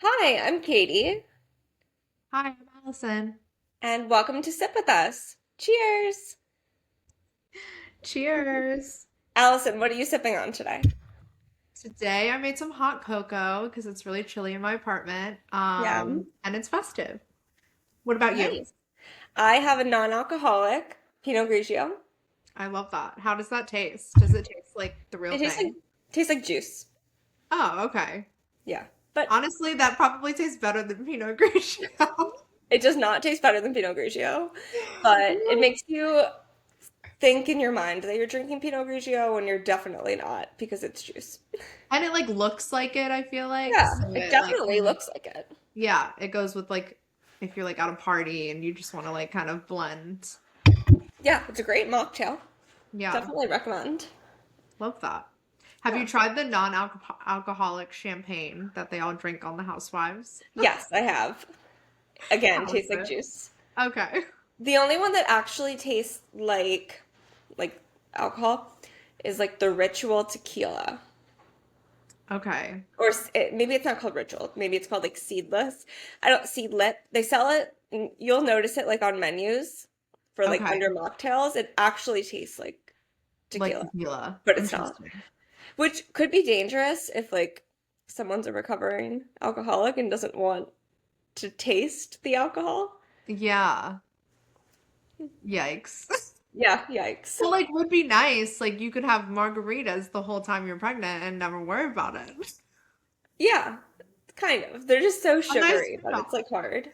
Hi, I'm Katie, Hi, I'm Allison. and welcome to Sip With Us. Cheers! Cheers. Allison, what are you sipping on today? Today I made some hot cocoa because it's really chilly in my apartment. Yum. And it's festive. What about you? Nice. I have a non-alcoholic Pinot Grigio. I love that. How does that taste? Does it taste like the real It tastes like thing? juice. Oh, okay. Yeah, but Honestly, that probably tastes better than Pinot Grigio. it does not taste better than Pinot Grigio. But it makes you think in your mind that you're drinking Pinot Grigio when you're definitely not because it's juice. And it like looks like it, I feel like. Yeah, So it it like definitely kind of, looks like it. yeah, it goes with like if you're like at a party and you just want to like kind of blend. Yeah, it's a great mocktail. Yeah. Definitely recommend. Love that. Have Yeah. you tried the non-alcoholic champagne that they all drink on the Housewives? Yes, I have. Again, How is tastes like it? juice. Okay. The only one that actually tastes like alcohol is like the Ritual tequila. Okay. Or maybe it's not called Ritual. Maybe it's called like Seedless. I don't Seedlit. They sell it and you'll notice it like on menus for like Okay. under mocktails. It actually tastes like Like tequila, tequila. but it's not. Interesting. Which could be dangerous if like someone's a recovering alcoholic and doesn't want to taste the alcohol. Yeah. Yikes. Yeah, yikes. Well, like, would be nice. Like, you could have margaritas the whole time you're pregnant and never worry about it. Yeah, kind of. They're just so A nice sugary that it's trade-off. like hard.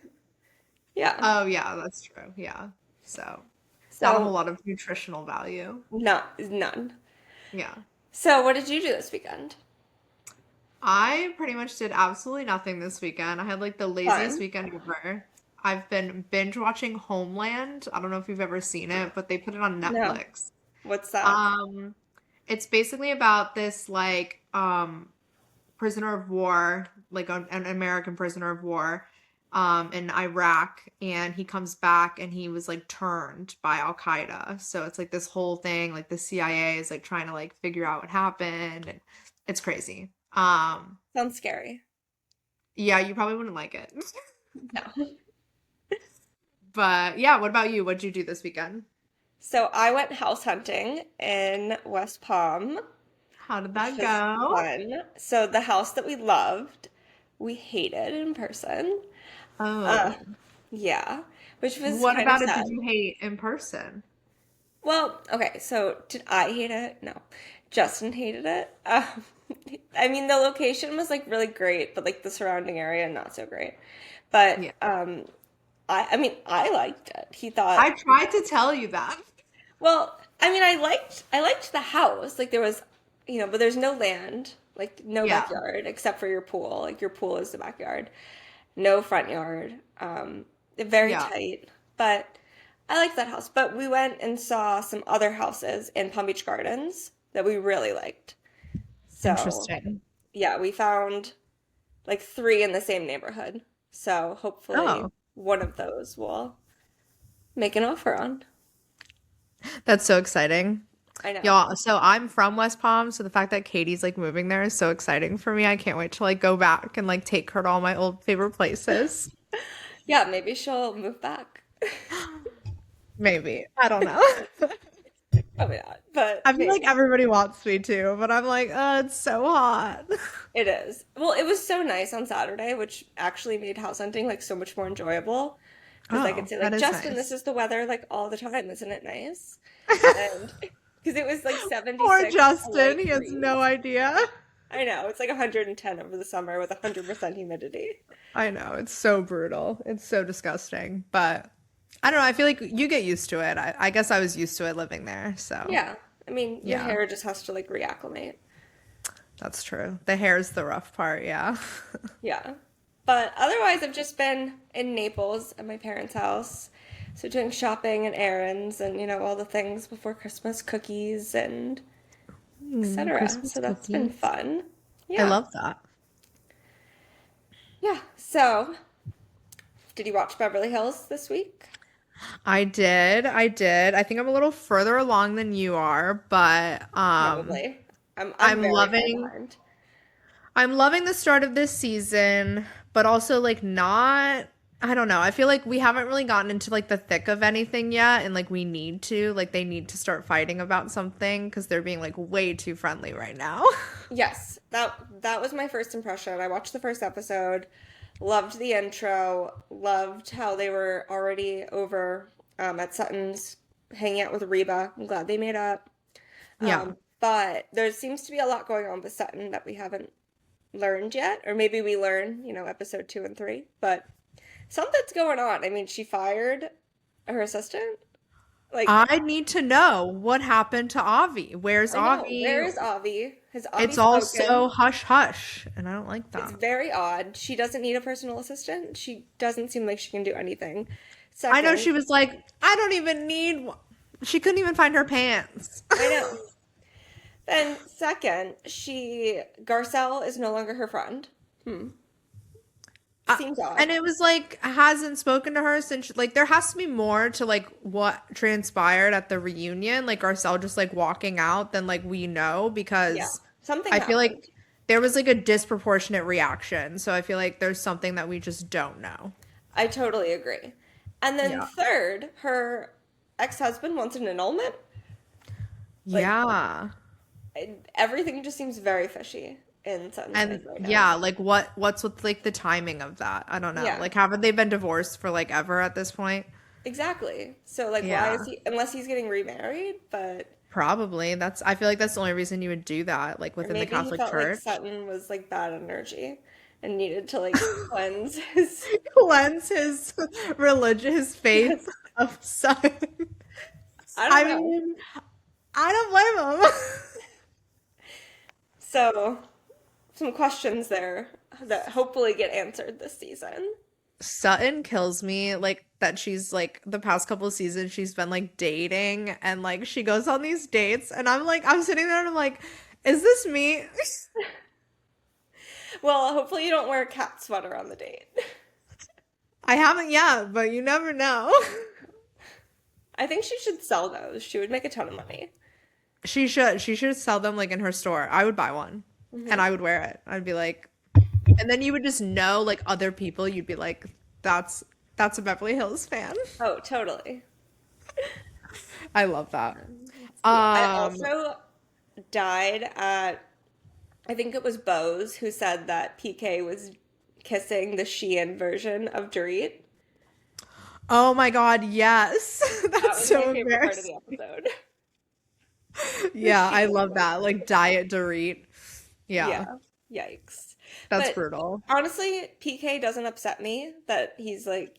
Yeah. Oh, yeah, that's true. Yeah. So, not a whole So, lot of nutritional value. not none. Yeah. So, what did you do this weekend? I pretty much did absolutely nothing this weekend. I had like the laziest Fun. weekend ever. I've been binge watching Homeland. I don't know if you've ever seen it, but they put it on No. Netflix. What's that? Um, it's basically about this like prisoner of war, like an American prisoner of war in Iraq, and he comes back and he was like turned by Al Qaeda. So it's like this whole thing, like the CIA is like trying to like figure out what happened, and it's crazy. Sounds scary. Yeah, you probably wouldn't like it. No. But yeah, what about you? What'd you do this weekend? So, I went house hunting in West Palm, How did which that was go? fun. So, the house that we loved, we hated in person. Uh, Oh, yeah, which was what kind of about it did sad. you hate in person? Well, okay, so did I hate it? No. Justin hated it. I mean, the location was like really great, but like the surrounding area not so great. But Yeah. I mean, I liked it. He thought, I tried to tell you that. well, I mean, I liked the house. Like there was, but there's no land, like no Yeah. backyard except for your pool. Like your pool is the backyard. No front yard. Very Yeah. tight. But I liked that house. But we went and saw some other houses in Palm Beach Gardens that we really liked. So, Interesting. yeah, we found like three in the same neighborhood. So hopefully Oh, one of those will make an offer on. that's so exciting. I know. Y'all, so I'm from West Palm, so the fact that Katie's like moving there is so exciting for me. I can't wait to like go back and like take her to all my old favorite places. Yeah, maybe she'll move back. Maybe. I don't know. Probably not, but I feel like maybe. everybody wants me to, but I'm like, it's so hot. It is. Well, it was so nice on Saturday, which actually made house hunting like so much more enjoyable because I could Oh, say that like, is Justin, this nice. is the weather like all the time, isn't it nice? And because it was like Poor 76 and Justin, light he has no breeze. idea. I know, it's like 110 over the summer with 100% humidity. I know, it's so brutal. It's so disgusting. But I don't know, I feel like you get used to it. I guess I was used to it living there. So, Yeah. I mean, your yeah, hair just has to like reacclimate. that's true. The hair's the rough part, yeah. Yeah. But otherwise, I've just been in Naples at my parents' house. So doing shopping and errands and, all the things before Christmas, cookies and etc. Christmas So that's been cookies. fun. I Yeah. love that. Yeah. So, did you watch Beverly Hills this week? I did. I did. I think I'm a little further along than you are, but Probably. I'm I'm very far loving behind. I'm loving the start of this season, but also like not, I don't know. I feel like we haven't really gotten into like the thick of anything yet, and like we need to, like they need to start fighting about something because they're being like way too friendly right now. Yes, that was my first impression. I watched the first episode, loved the intro, loved how they were already over at Sutton's hanging out with Reba. I'm glad they made up. Yeah. But there seems to be a lot going on with Sutton that we haven't learned yet, or maybe we learn, episode 2 and 3. But something's going on. I mean, she fired her assistant. Like, I need to know what happened to Avi. Where's I know. Avi? Where is Avi? Has Avi It's all so spoken? hush hush, and I don't like It's that. very odd. She doesn't need a personal assistant. She doesn't seem like she can do anything. I know Second, she was like, I don't even need one. She couldn't even find her pants. I know. Then second, Garcelle is no longer her friend. Hmm. Uh, Seems odd. and it was like hasn't spoken to her since like there has to be more to like what transpired at the reunion, like Garcelle just like walking out than like we know Yeah. because Something I feel happened. like there was like a disproportionate reaction. So I feel like there's something that we just don't know. I totally agree. And then Yeah. third, her ex-husband wants an annulment. Like Yeah. everything just seems very fishy in Sutton's life And right now. yeah, like what's with like the timing of that? I don't know. Yeah, Like haven't they been divorced for like ever at this point? exactly. So like why is Yeah. he unless he's getting remarried, but Probably. That's I feel like that's the only reason you would do that, like or within the maybe he Catholic felt like Church. Sutton was like bad energy and needed to like cleanse his Cleanse his religious yes. faith of son. I don't I know. mean, I don't blame him. So some questions there that hopefully get answered this season. Sutton kills me like that she's like the past couple of seasons she's been like dating and like she goes on these dates and I'm sitting there and I'm like, is this me? Well, hopefully you don't wear a cat sweater on the date. I haven't yet, but you never know. I think she should sell those. She would make a ton of money. She should sell them like in her store. I would buy one and Hmm. I would wear it. I'd be like, and then you would just know like other people, you'd be like, that's a Beverly Hills fan. Oh, totally. I love that. See, I Um, also died at, I think it was Bose who said that PK was kissing the Shein version of Dorit. oh my God, yes. That That's was my so favorite part of the embarrassing. episode. The Yeah, I Shein love that. version. Like diet Dorit. Yeah, Yeah. Yikes. that's But brutal. honestly, PK doesn't upset me that he's like,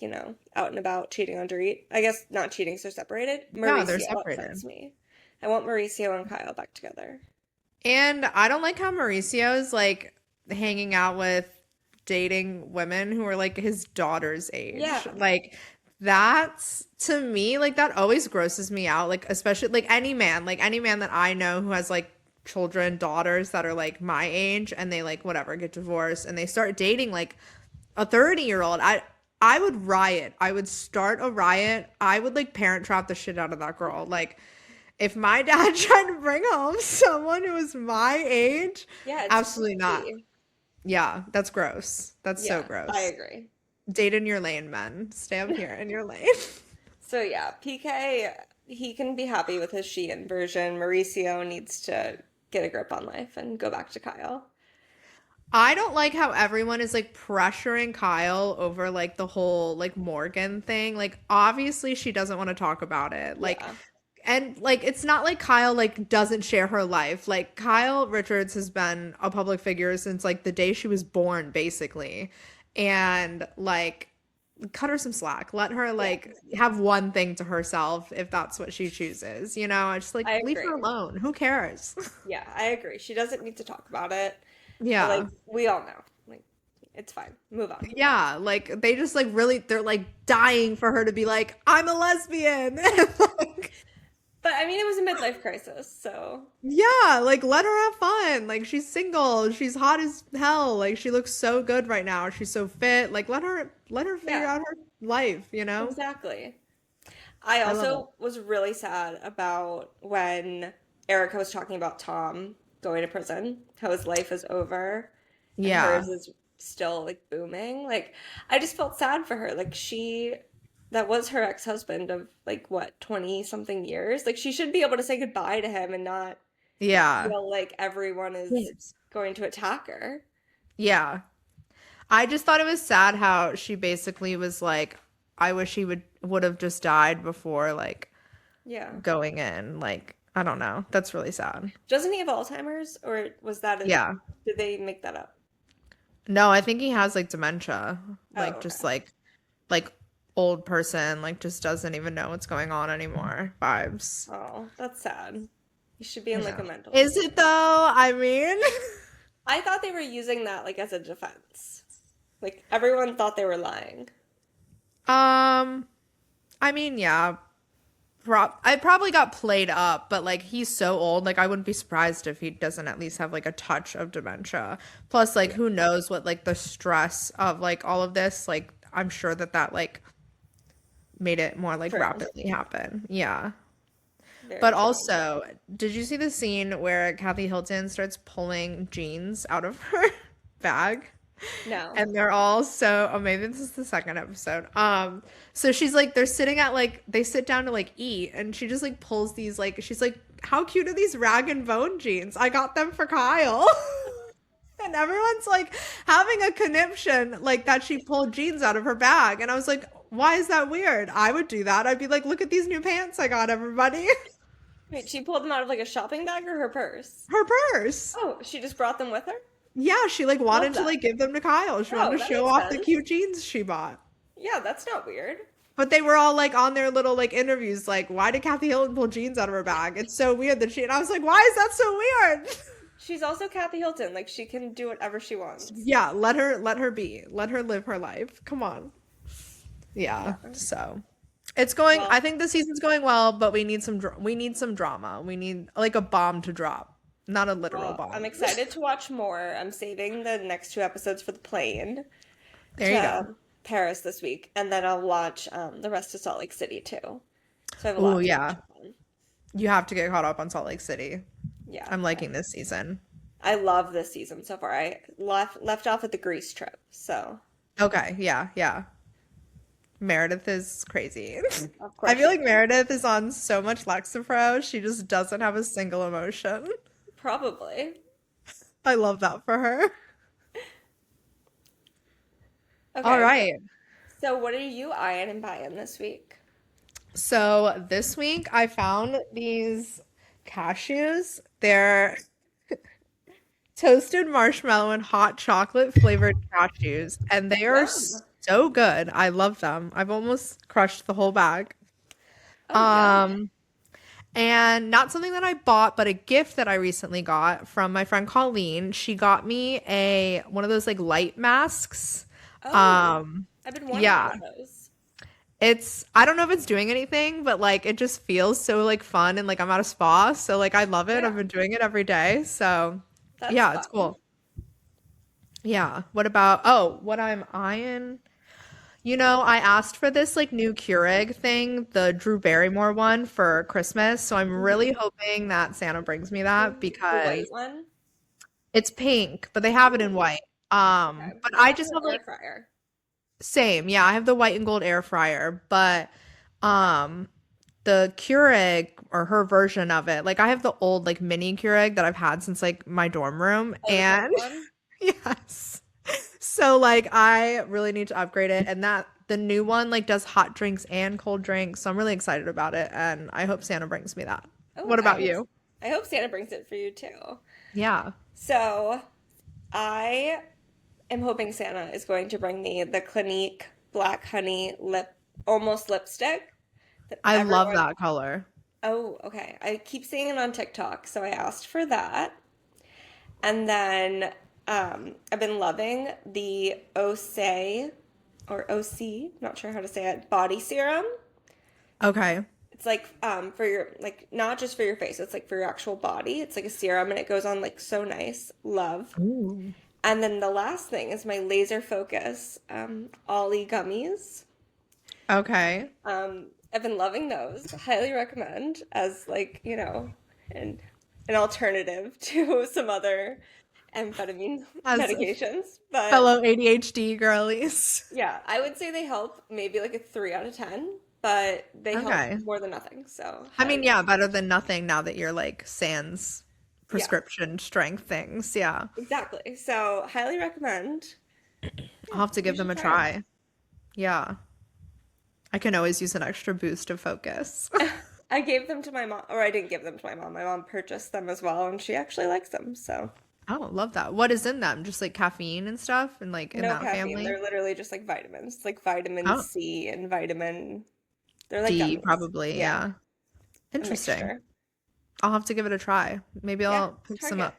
out and about cheating on Dorit. I guess not cheating, so separated. Yeah, they're Mauricio upsets separated. me. I want Mauricio and Kyle back together. And I don't like how Mauricio is like hanging out with dating women who are like his daughter's age. Yeah. Like that's to me like that always grosses me out. Like especially like any man that I know who has like children, daughters that are like my age and they like whatever get divorced and they start dating like a 30-year-old. I would riot. I would start a riot. I would like parent trap the shit out of that girl. Like if my dad tried to bring home someone who was my age, Yeah, it's absolutely not. creepy. Yeah, that's gross. That's so Yeah, I gross. agree. Date in your lane, men. Stay up here in your lane. So yeah, PK, he can be happy with his Shein version. Mauricio needs to get a grip on life and go back to Kyle. I don't like how everyone is like pressuring Kyle over like the whole like Morgan thing. Like obviously she doesn't want to talk about it. Like Yeah. and like it's not like Kyle like doesn't share her life. Like Kyle Richards has been a public figure since like the day she was born basically. And like cut her some slack. Let her Yeah, like have one thing to herself if that's what she chooses. You know, I just like I leave her agree. alone. Who cares? Yeah, I agree. She doesn't need to talk about it. Like, Yeah. we all know. Like, it's fine. Move on. Yeah, like they just like really they're like dying for her to be like, I'm a lesbian. And, like, But I mean, it was a midlife crisis, so yeah, like let her have fun. Like she's single, she's hot as hell. Like she looks so good right now. She's so fit. Like let her figure yeah, out her life, you know? exactly. I I love it. also was really sad about when Erica was talking about Tom going to prison, how his life is over. and hers Yeah. is still like booming. Like I just felt sad for her. Like that was her ex-husband of like what, 20 something years. Like she should be able to say goodbye to him and not Yeah. feel like everyone is Yes. going to attack her. Yeah. I just thought it was sad how she basically was like, I wish he would have just died before like Yeah. going in. Like, I don't know. That's really sad. Doesn't he have Alzheimer's or was that Yeah. did they make that up? No, I think he has like dementia. Oh, Like just okay. like old person, like just doesn't even know what's going on anymore vibes. Oh, that's sad. He should be in like Yeah. a mental Is it institution. though? I mean, I thought they were using that like as a defense. Like everyone thought they were lying. um, I mean, yeah, I probably got played up, but like he's so old, like I wouldn't be surprised if he doesn't at least have like a touch of dementia. Plus, like Yeah, who knows what like the stress of like all of this, like I'm sure that like made it more like true. rapidly happen. Yeah. Very But true. also, did you see the scene where Kathy Hilton starts pulling jeans out of her bag? No. And they're all so, oh, maybe this is the second episode. So she's like, they're sitting at like, they sit down to like eat, and she just like pulls these like, she's like, how cute are these rag and bone jeans? I got them for Kyle. And everyone's like having a conniption like that she pulled jeans out of her bag. And I was like, why is that weird? I would do that. I'd be like, look at these new pants I got everybody. Wait, she pulled them out of like a shopping bag or her purse? Her purse. Oh, she just brought them with her? Yeah, she like Love wanted to like that. give them to Kyle. She Oh, wanted to that show makes off the sense. cute jeans she bought. Yeah, that's not weird. But they were all like on their little like interviews, like, why did Kathy Hilton pull jeans out of her bag? It's so weird that she, and I was like, why is that so weird? She's also Kathy Hilton. Like she can do whatever she wants. Yeah, let her be. Let her live her life. Come on. Yeah. Yeah. So it's going, I Well, think the season's going well, but we need some drama. We need like a bomb to drop, not a literal I'm bomb. excited to watch more. I'm saving the next two episodes for the plane There you go. to Paris this week, and then I'll watch the rest of Salt Lake City too. So I have a Oh lot to catch yeah. up on. You have to get caught up on Salt Lake City. Yeah, I'm liking this season. I love this season so far. I left off at the Greece trip, so Okay, yeah, yeah. Meredith is crazy. of I course feel she like is. Meredith is on so much Lexapro. She just doesn't have a single emotion. Probably. I love that for her. All Okay, right. so what are you eyeing and buying this week? So this week I found these cashews. They're toasted marshmallow and hot chocolate flavored cashews, and they are Yum. so good. I love them. I've almost crushed the whole bag. Oh, yum. Um, and not something that I bought, but a gift that I recently got from my friend Colleen. She got me a one of those like light masks. Oh, Um, I've been wanting one yeah, of those. it's I don't know if it's doing anything, but like it just feels so like fun and like I'm at a spa, so like I love it. I've Yeah, been doing it every day. So, that's yeah, it's fun. cool. Yeah. What about what I'm eyeing? You know, I asked for this like new Keurig thing, the Drew Barrymore one for Christmas. So I'm really Hmm. hoping that Santa brings me that The white because one? it's pink, but they have it in Ooh, white. okay. But I I have just an have air like fryer. same. Yeah, I have the white and gold air fryer, but um the Keurig or her version of it, like I have the old like mini Keurig that I've had since like my dorm room Oh, the pink and one? yes. So like I really need to upgrade it and that the new one like does hot drinks and cold drinks. So I'm really excited about it and I hope Santa brings me that. Oh, What about you? I hope Santa brings it for you too. Yeah. So I am hoping Santa is going to bring me the Clinique Black Honey almost lipstick that I love everyone. that color. Oh, okay. I keep seeing it on TikTok, so I asked for that. And then I've been loving the Osé or OC, not sure how to say it, body serum. Okay. It's like for your like not just for your face, it's like for your actual body. It's like a serum and it goes on like so nice. Love. Ooh. And then the last thing is my laser focus Ollie gummies. Okay. I've been loving those. Highly recommend as like, an an alternative to some other amphetamine As medications, but fellow ADHD girlies. yeah, I would say they help maybe like a 3 out of 10, but they help Okay. more than nothing. So I highly mean, yeah, better than nothing now that you're like sans yeah, prescription strength things. Yeah. exactly. So highly recommend. I'll Yeah, have to you give them should a try try. Yeah. I can always use an extra boost of focus. them. I gave them to my mom, or I didn't give them to my mom. My mom purchased them as well, and she actually likes them. So Oh, love that. What is in them? Just like caffeine and stuff and like in no that caffeine. family? They're literally just like vitamins, like vitamin Oh, C and vitamin. They're like D gummies. probably. Yeah, Yeah. a Interesting. mixture. I'll have to give it a try. Maybe Yeah, I'll pick some Target.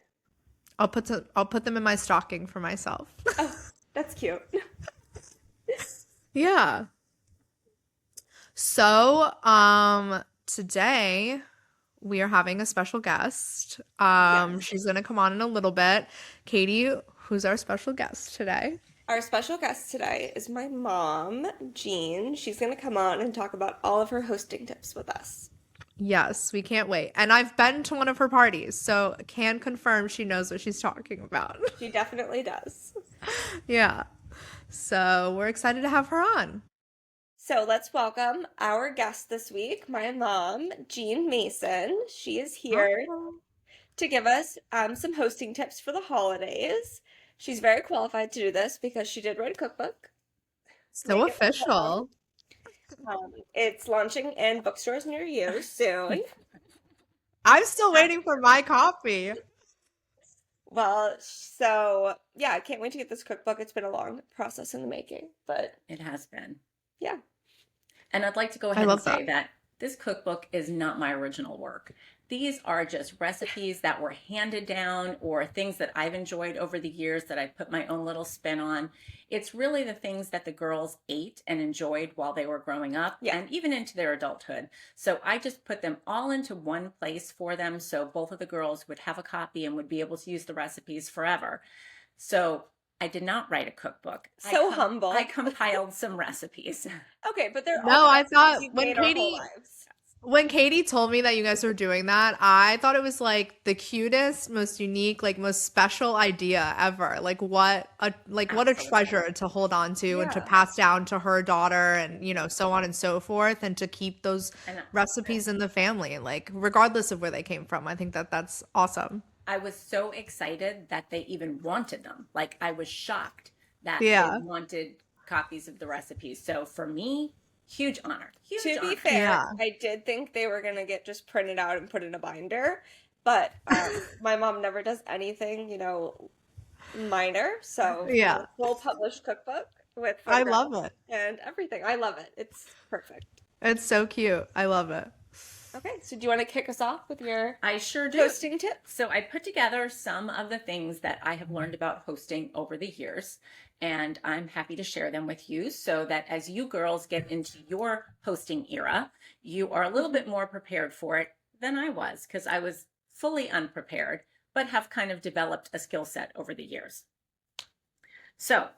up. I'll put them in my stocking for myself. Oh, that's cute. Yeah. So, today we are having a special guest. Yes. She's gonna come on in a little bit. Katie, who's our special guest today? Our special guest today is my mom, Jean. She's going to come on and talk about all of her hosting tips with us. Yes, we can't wait. And I've been to one of her parties, so can confirm she knows what she's talking about. She definitely does. Yeah. So we're excited to have her on. So let's welcome our guest this week, my mom, Jean Mason. She is here Oh, to give us some hosting tips for the holidays. She's very qualified to do this because she did write a cookbook, so Make It With Mom. official. It's launching in bookstores near you soon. I'm still waiting for my copy. Well, so yeah, I can't wait to get this cookbook. It's been a long process in the making, but It has been. yeah. And I'd like to go I ahead and love say that. that this cookbook is not my original work. These are just recipes that were handed down or things that I've enjoyed over the years that I put my own little spin on. It's really the things that the girls ate and enjoyed while they were growing up Yeah. and even into their adulthood. So I just put them all into one place for them so both of the girls would have a copy and would be able to use the recipes forever. So I did not write a cookbook. So humble. I compiled some recipes. Okay, but they're No, all the I recipes thought you've made our whole lives. when Katie told me that you guys were doing that, I thought it was like the cutest, most unique, like most special idea ever. What a Absolutely. treasure to hold on to and to Yeah. pass down to her daughter and so on and so forth and to keep those And recipes in the family like regardless of where they came from. I think that that's awesome. I was so excited that they even wanted them. Like I was shocked that Yeah. they wanted copies of the recipes. So for me, huge honor. Huge To be honor. fair, Yeah. I did think they were gonna get just printed out and put in a binder, but my mom never does anything, minor. So Yeah. full published cookbook with I photographs love it. and everything. I love it. It's perfect. It's so cute. I love it. Okay, so do you want to kick us off with your I sure do. hosting tips? So I put together some of the things that I have learned about hosting over the years, and I'm happy to share them with you so that as you girls get into your hosting era, you are a little bit more prepared for it than I was because I was fully unprepared, but have kind of developed a skill set over the years. So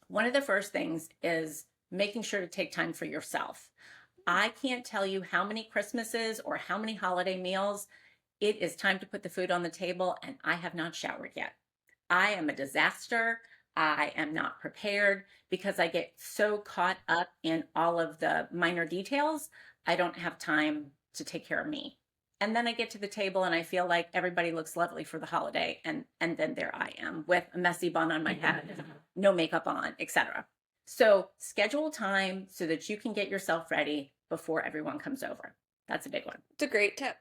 one of the first things is making sure to take time for yourself. I can't tell you how many Christmases or how many holiday meals it is time to put the food on the table, and I have not showered yet. I am a disaster. I am not prepared because I get so caught up in all of the minor details. I don't have time to take care of me. And then I get to the table and I feel like everybody looks lovely for the holiday. And then there I am with a messy bun on my head, no makeup on, etc. So schedule time so that you can get yourself ready before everyone comes over. That's a big one. It's a great tip.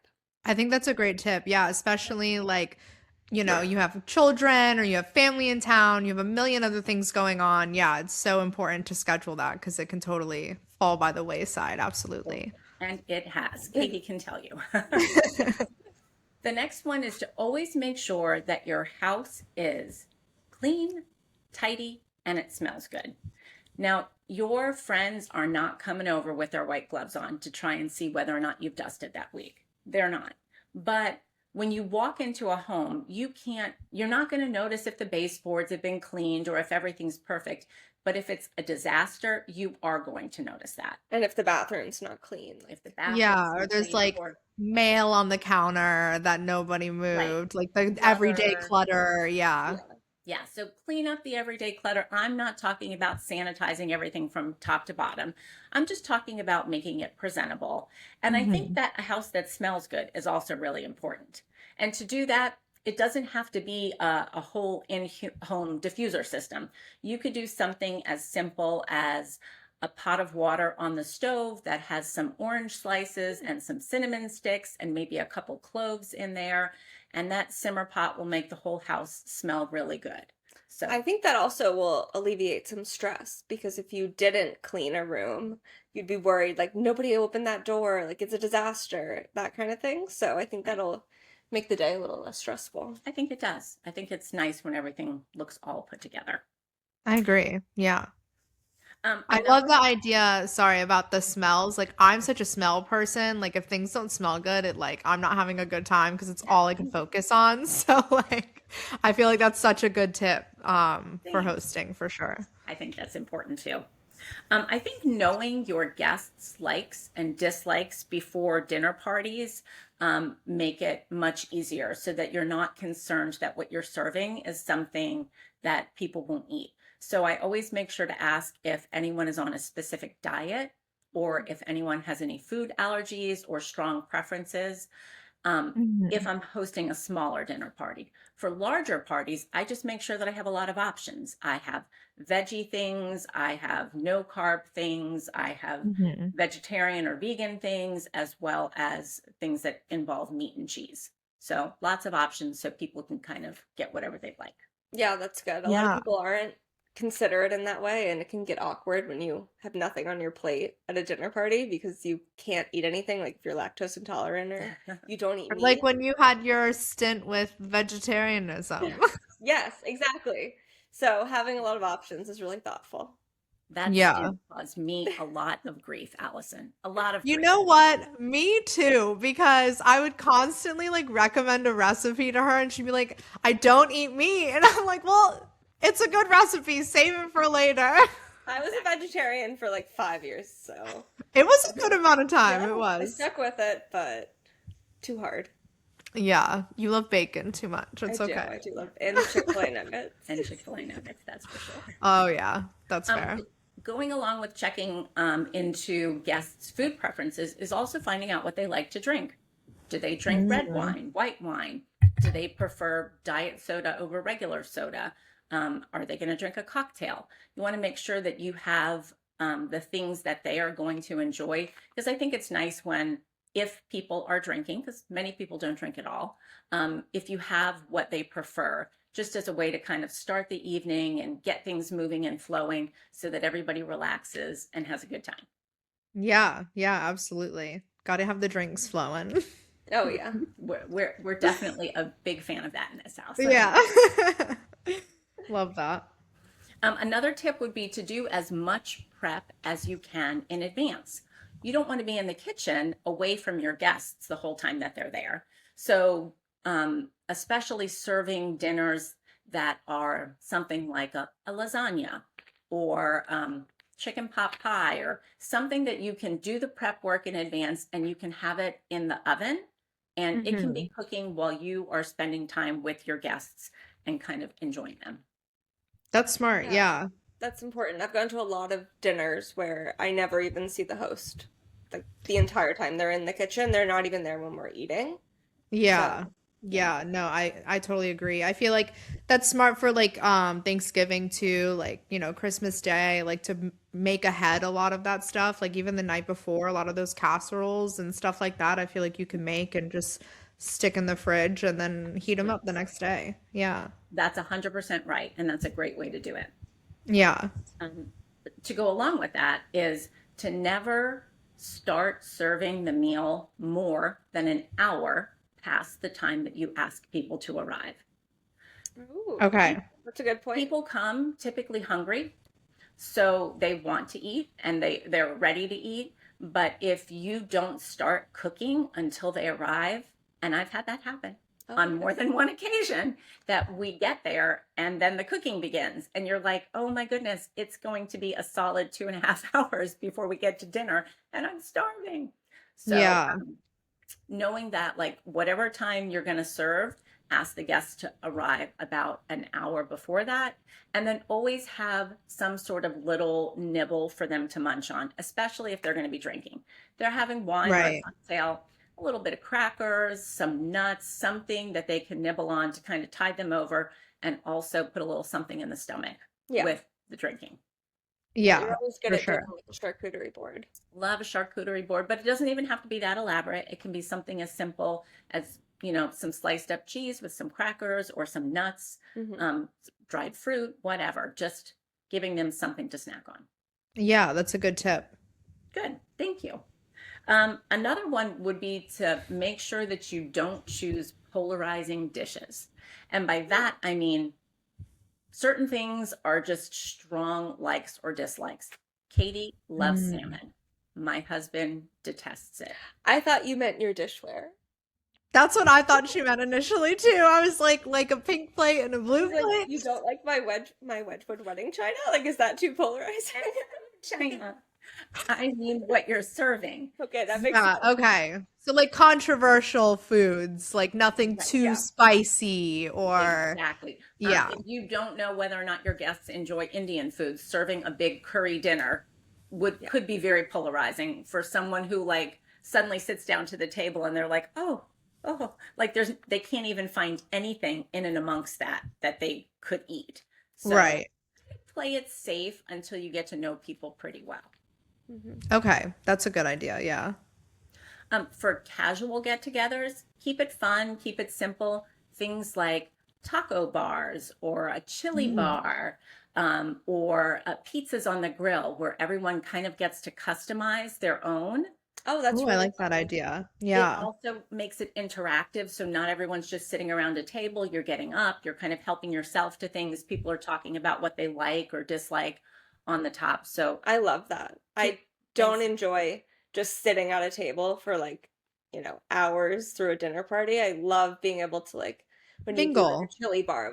I think that's a great tip. Yeah, especially like, you have children or you have family in town, you have a million other things going on. Yeah, it's so important to schedule that because it can totally fall by the wayside. Absolutely. And it has. Katie can tell you. The next one is to always make sure that your house is clean, tidy, and it smells good. Now, your friends are not coming over with their white gloves on to try and see whether or not you've dusted that week. They're not. But when you walk into a home, you're not going to notice if the baseboards have been cleaned or if everything's perfect But if it's a disaster, you are going to notice that. And if the bathroom's not clean, If the Yeah, bathroom's or not there's clean, like or mail on the counter that nobody right, moved, like the everyday clutter. clutter. Yeah. yeah. Yeah, so clean up the everyday clutter. I'm not talking about sanitizing everything from top to bottom. I'm just talking about making it presentable. And I think Hmm. that a house that smells good is also really important. And to do that, it doesn't have to be a whole in-home diffuser system. You could do something as simple as a pot of water on the stove that has some orange slices and some cinnamon sticks and maybe a couple cloves in there, and that simmer pot will make the whole house smell really good. So I think that also will alleviate some stress because if you didn't clean a room, you'd be worried like nobody opened that door, like it's a disaster, that kind of thing. So I think right. that'll make the day a little less stressful. I think it does. I think it's nice when everything looks all put together. I agree. Yeah. I love Another the idea, sorry, about the smells. Like I'm such a smell person. Like if things don't smell good, it like I'm not having a good time because it's all I can focus on. So like I feel like that's such a good tip for thing, hosting for sure. I think that's important too. I think knowing your guests' likes and dislikes before dinner parties make it much easier so that you're not concerned that what you're serving is something that people won't eat. So I always make sure to ask if anyone is on a specific diet or if anyone has any food allergies or strong preferences. If Mhm. I'm hosting a smaller dinner party. For larger parties, I just make sure that I have a lot of options. I have veggie things, I have no carb things, I have Mhm. vegetarian or vegan things, as well as things that involve meat and cheese. So lots of options so people can kind of get whatever they like. Yeah, that's good. A lot of Yeah. people aren't considerate in that way, and it can get awkward when you have nothing on your plate at a dinner party because you can't eat anything, like if you're lactose intolerant or you don't eat Or like meat. when you had your stint with vegetarianism. Yes, exactly. So having a lot of options is really thoughtful. That Yeah. stint caused me a lot of grief, Allison. A lot of You grief. know what? Me too, because I would constantly like recommend a recipe to her and she'd be like, I don't eat meat. And I'm like, well, it's a good recipe. Save it for later. I was a vegetarian for like 5 years, so It was a good amount of time. It yeah, I was. stuck with it, but too hard. Yeah. You love bacon too much. I It's do. okay. I do love and Chick-fil-A nuggets. And Chick-fil-A nuggets, that's for sure. Oh, yeah. That's Um, fair. Going along with checking into guests' food preferences is also finding out what they like to drink. Do they drink red Mm. wine, white wine? Do they prefer diet soda over regular soda? Are they going to drink a cocktail? You want to make sure that you have the things that they are going to enjoy. Because I think it's nice when, if people are drinking, because many people don't drink at all, if you have what they prefer, just as a way to kind of start the evening and get things moving and flowing so that everybody relaxes and has a good time. Yeah. Yeah, absolutely. Got to have the drinks flowing. Oh yeah. We're definitely a big fan of that in this house. Yeah. Love that. Another tip would be to do as much prep as you can in advance. You don't want to be in the kitchen away from your guests the whole time that they're there. So, especially serving dinners that are something like a lasagna or chicken pot pie or something that you can do the prep work in advance and you can have it in the oven and it can Hmm. be cooking while you are spending time with your guests and kind of enjoying them. That's smart. Yeah, Yeah. that's important. I've gone to a lot of dinners where I never even see the host. Like the entire time they're in the kitchen, they're not even there when we're eating. Yeah. So, yeah. Yeah, no, I totally agree. I feel like that's smart for like Thanksgiving too, like, Christmas Day, like to make ahead a lot of that stuff, like even the night before, a lot of those casseroles and stuff like that, I feel like you can make and just stick in the fridge and then heat them up the next day. Yeah. That's 100% right. And that's a great way to do it. Yeah. Um, to go along with that is to never start serving the meal more than an hour past the time that you ask people to arrive. Ooh, Okay. that's a good point. People come typically hungry, so they want to eat and they're ready to eat. But if you don't start cooking until they arrive, and I've had that happen, on more than one occasion that we get there and then the cooking begins. And you're like, oh my goodness, it's going to be a solid 2.5 hours before we get to dinner and I'm starving. So Yeah. knowing that like whatever time you're going to serve, ask the guests to arrive about an hour before that, and then always have some sort of little nibble for them to munch on, especially if they're going to be drinking. They're having wine or a Right. cocktail, a little bit of crackers, some nuts, something that they can nibble on to kind of tide them over, and also put a little something in the stomach Yeah. with the drinking. You're Yeah, always good for at doing sure. like a charcuterie board. Love a charcuterie board, but it doesn't even have to be that elaborate. It can be something as simple as, some sliced up cheese with some crackers or some nuts, dried fruit, whatever. Just giving them something to snack on. Yeah, that's a good tip. Good. Thank you. Another one would be to make sure that you don't choose polarizing dishes. And by that, I mean certain things are just strong likes or dislikes. Katie loves Mm. salmon. My husband detests it. I thought you meant your dishware. That's what I thought she meant initially too. I was like a pink plate and a blue Like, plate. you don't like my Wedgwood wedding china? Like, is that too polarizing? China. I mean, what you're serving. Okay, that makes Yeah, sense. okay. So like controversial foods, like nothing Right, too yeah. spicy or Exactly. yeah. If you don't know whether or not your guests enjoy Indian food, serving a big curry dinner could be very polarizing for someone who like suddenly sits down to the table and they're like, oh, like they can't even find anything in and amongst that they could eat. So Right. play it safe until you get to know people pretty well. Okay, that's a good idea. Yeah. For casual get-togethers, keep it fun, keep it simple. Things like taco bars or a chili bar, or pizzas on the grill, where everyone kind of gets to customize their own. Oh, that's Oh, I really like that fun. idea. It Yeah. also makes it interactive, so not everyone's just sitting around a table. You're getting up, you're kind of helping yourself to things. People are talking about what they like or dislike on the top. So I love that. I keep don't things enjoy just sitting at a table for like, hours through a dinner party. I love being able to like when you do like Mingle. a chili bar,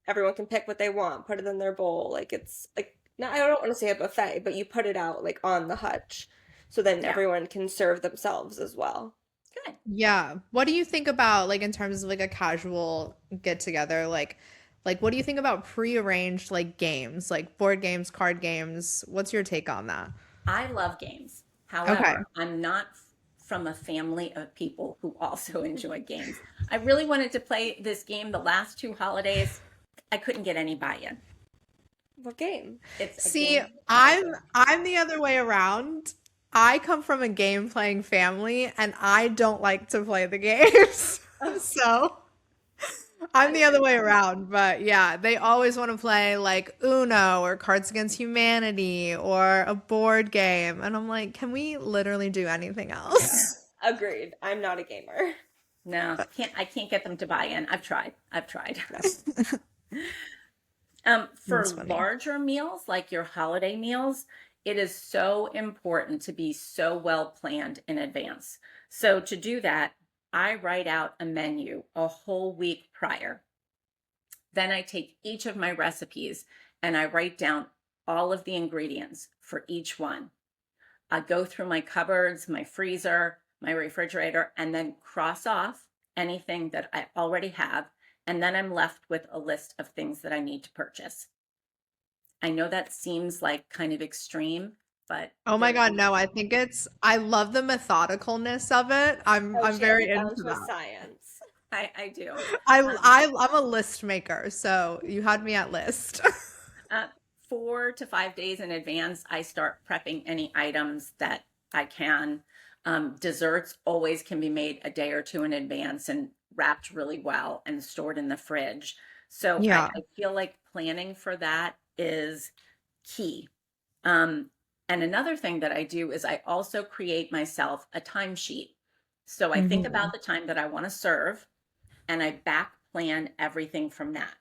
everyone can pick what they want, put it in their bowl. Like it's like no, I don't want to say a buffet, but you put it out like on the hutch so then yeah, everyone can serve themselves as well. good. Yeah. What do you think about like in terms of like a casual get together? Like what do you think about prearranged like games, like board games, card games? What's your take on that? I love games. Okay. However, I'm not from a family of people who also enjoy games. I really wanted to play this game the last 2 holidays. I couldn't get any buy-in. What game? It's a See, game. I'm the other way around. I come from a game playing family and I don't like to play the games. So I'm the other way around, but yeah, they always want to play like Uno or Cards Against Humanity or a board game. And I'm like, can we literally do anything else? Agreed. I'm not a gamer. No, I can't get them to buy in. I've tried. For That's funny. larger meals, like your holiday meals, it is so important to be so well planned in advance. So to do that, I write out a menu a whole week prior. Then I take each of my recipes and I write down all of the ingredients for each one. I go through my cupboards, my freezer, my refrigerator, and then cross off anything that I already have. And then I'm left with a list of things that I need to purchase. I know that seems like kind of extreme, but Oh my there's God, no, I love the methodicalness of it. Oh, I'm she has very it down into to a that. science. I do. I'm a list maker, so you had me at list. Uh, 4 to 5 days in advance, I start prepping any items that I can. Desserts always can be made a day or two in advance and wrapped really well and stored in the fridge. So Yeah. I feel like planning for that is key. Um, and another thing that I do is I also create myself a timesheet. So I think Mhm. about the time that I want to serve and I back plan everything from that.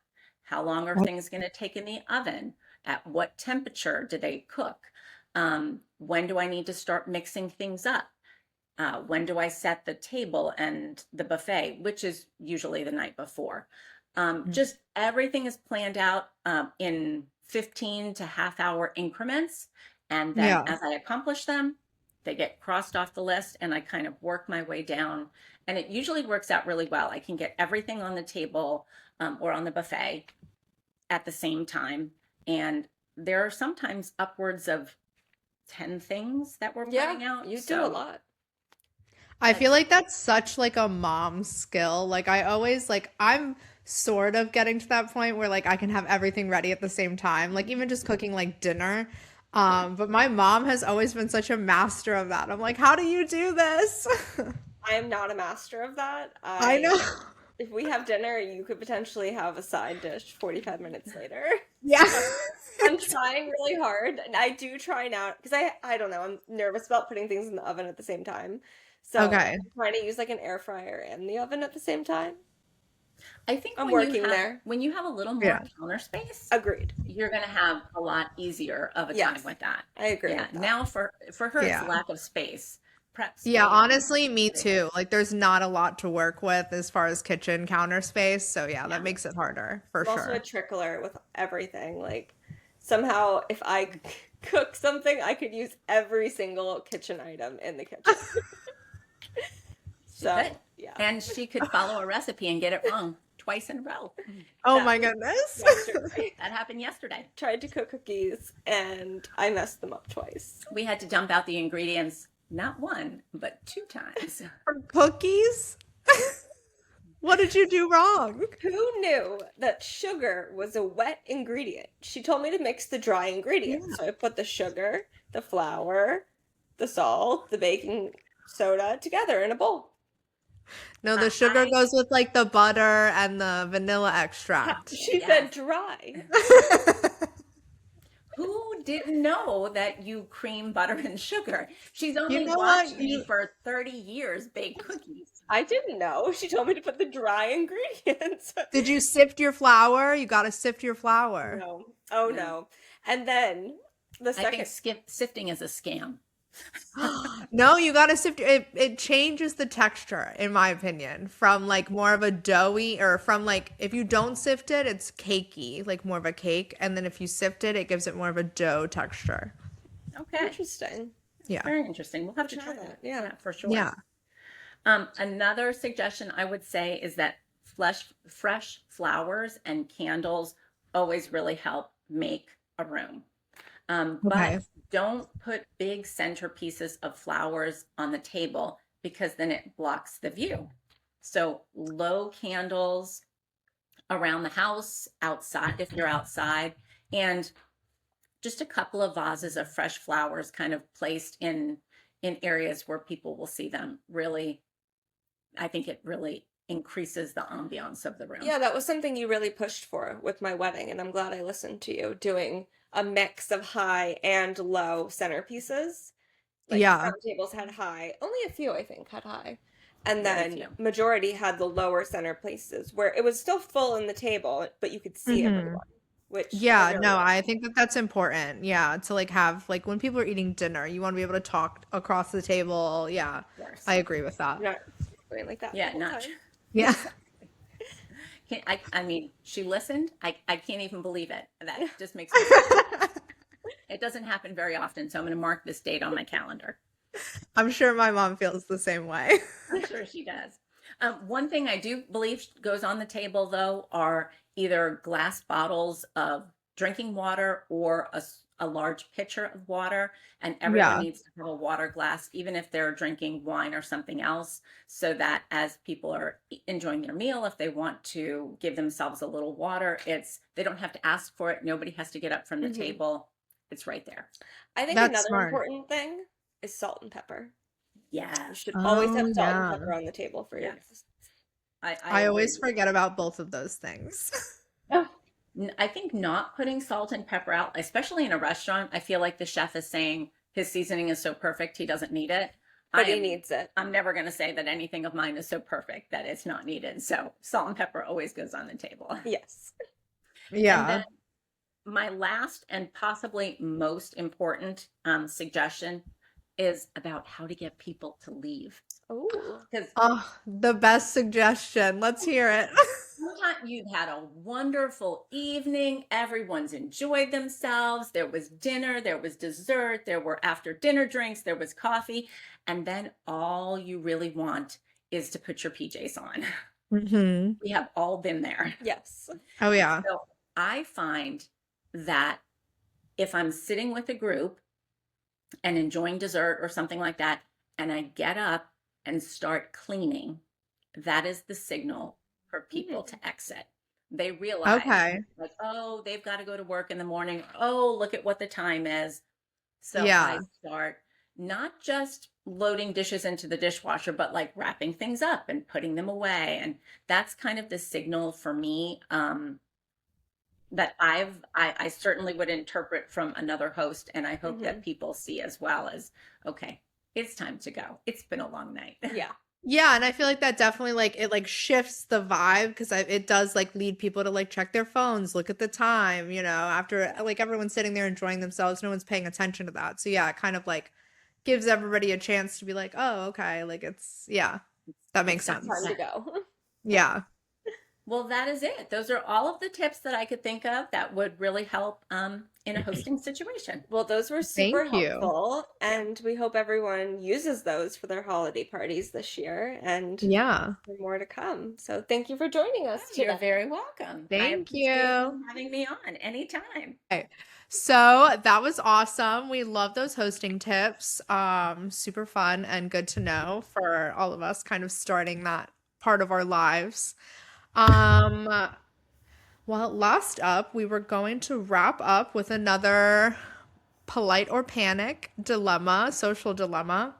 How long are things going to take in the oven? At what temperature do they cook? When do I need to start mixing things up? When do I set the table and the buffet, which is usually the night before. Just everything is planned out in 15 to half hour increments. And then Yeah. as I accomplish them, they get crossed off the list and I kind of work my way down. And it usually works out really well. I can get everything on the table or on the buffet at the same time. And there are sometimes upwards of 10 things that we're planning Yeah, out. you do a So lot. I feel That's like that's such like a mom skill. Like I always like I'm sort of getting to that point where like I can have everything ready at the same time. Like even just cooking like dinner. But my mom has always been such a master of that. I'm like, how do you do this? I am not a master of that. I know. If we have dinner, you could potentially have a side dish 45 minutes later. Yeah. So I'm trying really hard, and I do try now because I don't know, I'm nervous about putting things in the oven at the same time. So Okay. I'm trying to use like an air fryer and the oven at the same time. I think I'm working there. when you have a little more Yeah. counter space, Agreed. you're going to have a lot easier of a time Yes, with that. I agree Yeah. with that. Now for her, it's Yeah. lack of space, prep Yeah, space. honestly, me Everything. too. Like there's not a lot to work with as far as kitchen counter space. So yeah, that Yeah. makes it harder for I'm also a sure. trickler with everything. Like somehow, if I cook something, I could use every single kitchen item in the kitchen. She could. So yeah, And she could follow a recipe and get it wrong twice in a row. Oh that my was goodness. yesterday. That happened yesterday. Tried to cook cookies and I messed them up twice. We had to dump out the ingredients not one, but 2 times. For cookies? What did you do wrong? Who knew that sugar was a wet ingredient? She told me to mix the dry ingredients. Yeah. So I put the sugar, the flour, the salt, the baking soda together in a bowl. No, the sugar I goes with like the butter and the vanilla extract. She yes. said dry. Who didn't know that you cream butter and sugar? She's You only know watched what? me for 30 years bake cookies. I didn't know. She told me to put the dry ingredients. Did you sift your flour? You got to sift your flour. No. Oh No. no. And then the I think second sifting is a scam. No, you got to sift it. It changes the texture, in my opinion, from like more of a doughy or from like if you don't sift it, it's cakey, like more of a cake. And then if you sift it, it gives it more of a dough texture. Okay. interesting. Yeah. Very interesting. We'll have to Try try that. that. Yeah. For sure. Yeah. Another suggestion I would say is that fresh flowers and candles always really help make a room. Okay. But don't put big centerpieces of flowers on the table because then it blocks the view. So low candles around the house, outside if you're outside, and just a couple of vases of fresh flowers kind of placed in areas where people will see them. Really, I think it really increases the ambiance of the room. Yeah, that was something you really pushed for with my wedding, and I'm glad I listened to you doing a mix of high and low centerpieces. Like Yeah. some tables had high, only a few I think had high. And Very then few. majority had the lower center places where it was still full in the table, but you could see Mhm. everyone, which I Yeah, really no, liked. I think that that's important. Yeah, to like have like when people are eating dinner, you want to be able to talk across the table. Yeah, Of course. I agree with that. Not going like that the Yeah, whole not. time. Yeah. I mean, she listened. I can't even believe it. That just makes me sad. It doesn't happen very often, so I'm going to mark this date on my calendar. I'm sure my mom feels the same way. I'm sure she does. One thing I do believe goes on the table, though, are either glass bottles of drinking water or a large pitcher of water. And everyone Yeah. needs to have a water glass, even if they're drinking wine or something else, so that as people are enjoying their meal, if they want to give themselves a little water, they don't have to ask for it. Nobody has to get up from the Mhm. table. It's right there. I think That's another smart. important thing is salt and pepper. You Yes. should always Oh, have salt and yeah. pepper on the table for your Yes. guests. I I agree always with forget about both of those things. Oh, I think not putting salt and pepper out, especially in a restaurant, I feel like the chef is saying his seasoning is so perfect he doesn't need it. but I he am needs it. I'm never going to say that anything of mine is so perfect that it's not needed. So salt and pepper always goes on the table. Yes. And Yeah. then my last and possibly most important suggestion, is about how to get people to leave. Oh, Because Oh, the best suggestion. Let's hear it. sometimes you've had a wonderful evening, everyone's enjoyed themselves, there was dinner, there was dessert, there were after dinner drinks, there was coffee, and then all you really want is to put your PJs on. Hmm. We have all been there. yes. Oh, yeah. So I find that if I'm sitting with a group and enjoying dessert or something like that, and I get up and start cleaning, that is the signal for people to exit. They realize, Okay. like, oh, they've got to go to work in the morning. Oh, look at what the time is. So Yeah. I start not just loading dishes into the dishwasher, but like wrapping things up and putting them away. And that's kind of the signal for me. That I certainly would interpret from another host, and I hope that people see as well as, okay, it's time to go. It's been a long night. Yeah. Yeah, and I feel like that definitely like it like shifts the vibe because it does like lead people to like check their phones, look at the time, after like everyone's sitting there enjoying themselves, no one's paying attention to that. So yeah, it kind of like gives everybody a chance to be like, oh, okay, like that makes sense. Time to go. Yeah. Well, that is it. Those are all of the tips that I could think of that would really help in a hosting situation. Well, those were super Thank you. helpful, and we hope everyone uses those for their holiday parties this year, and Yeah. there's more to come. So thank you for joining us today. You're very welcome. I Thank appreciate you. having me on anytime. So that was awesome. We love those hosting tips. Super fun and good to know for all of us kind of starting that part of our lives. Well, last up, we were going to wrap up with another polite or panic dilemma, social dilemma.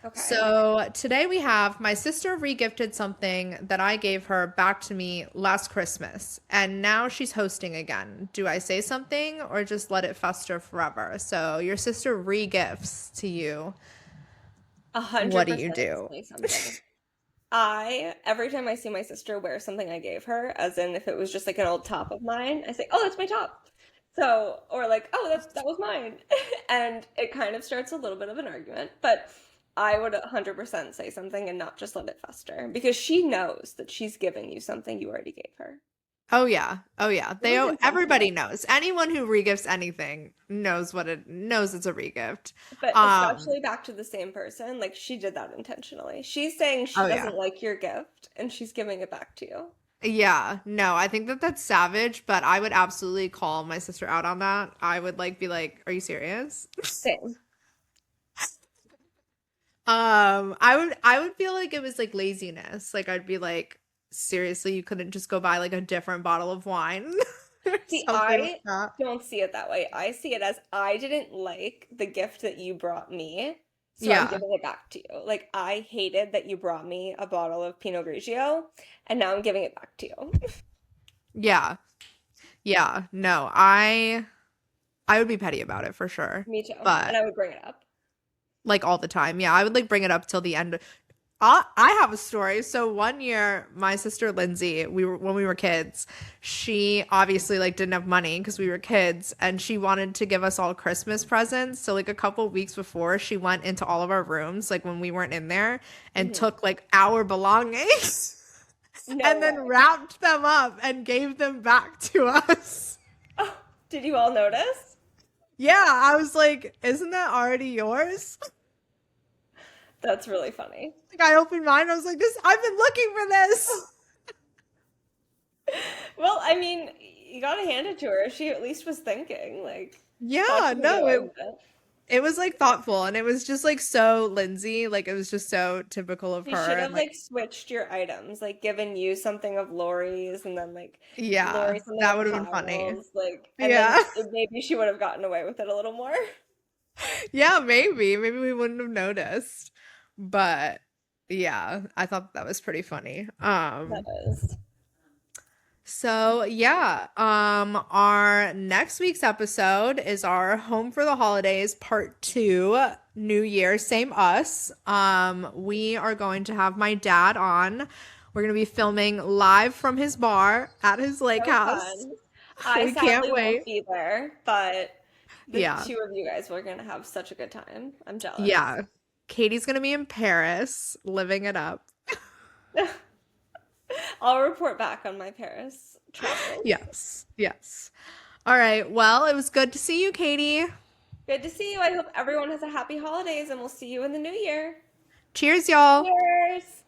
Okay. So today we have my sister regifted something that I gave her back to me last Christmas, and now she's hosting again. Do I say something or just let it fester forever? So your sister regifts to you. 100% What do you do? say something. Every time I see my sister wear something I gave her, as in if it was just like an old top of mine, I say, "Oh, that's my top." So, or like, "Oh, that was mine," and it kind of starts a little bit of an argument. But I would 100% say something and not just let it fester because she knows that she's giving you something you already gave her. Oh yeah. Oh yeah. Really Everybody intentional. knows. Anyone who regifts anything knows it's a regift. But Um, especially back to the same person, like she did that intentionally. She's saying she oh yeah. doesn't like your gift and she's giving it back to you. Yeah, no, I think that that's savage, but I would absolutely call my sister out on that. I would like be like, "Are you serious?" Same. I would feel like it was like laziness. Like I'd be like, "Seriously, you couldn't just go buy like a different bottle of wine?" Or See, something I like that. don't see it that way. I see it as I didn't like the gift that you brought me, so I'm Yeah. giving it back to you. Like I hated that you brought me a bottle of Pinot Grigio, and now I'm giving it back to you. Yeah. Yeah. No, I would be petty about it for sure. Me too. But And I would bring it up. like all the time. Yeah, I would like bring it up till the end. I have a story. So one year, my sister Lindsay, when we were kids, she obviously like didn't have money because we were kids, and she wanted to give us all Christmas presents. So like a couple weeks before, she went into all of our rooms, like when we weren't in there, and Mhm. took like our belongings No and then way. wrapped them up and gave them back to us. Oh, did you all notice? Yeah, I was like, isn't that already yours? That's really funny. Like I opened mine, I was like, this I've been looking for this. Well, I mean, you gotta hand it to her. She at least was thinking, like, thought Yeah, she was no, aware of it. it was like thoughtful, and it was just like so Lindsay, like it was just so typical of She her, should and have like like switched your items, like given you something of Lori's and then like yeah, Lori something that of would have been funny. Kyle's, like, and Yeah. then maybe she would have gotten away with it a little more. Yeah, maybe we wouldn't have noticed. But yeah, I thought that was pretty funny. That is. So yeah, our next week's episode is our Home for the Holidays part 2, New Year, same us. We are going to have my dad on. We're gonna be filming live from his bar at his lake So house. fun. I We can't sadly wait. won't be there, but The Yeah. two of you guys were gonna have such a good time. I'm jealous. Yeah. Katie's gonna be in Paris, living it up. I'll report back on my Paris travel. Yes. Yes. All right. Well, it was good to see you, Katie. Good to see you. I hope everyone has a happy holidays and we'll see you in the new year. Cheers, y'all. Cheers.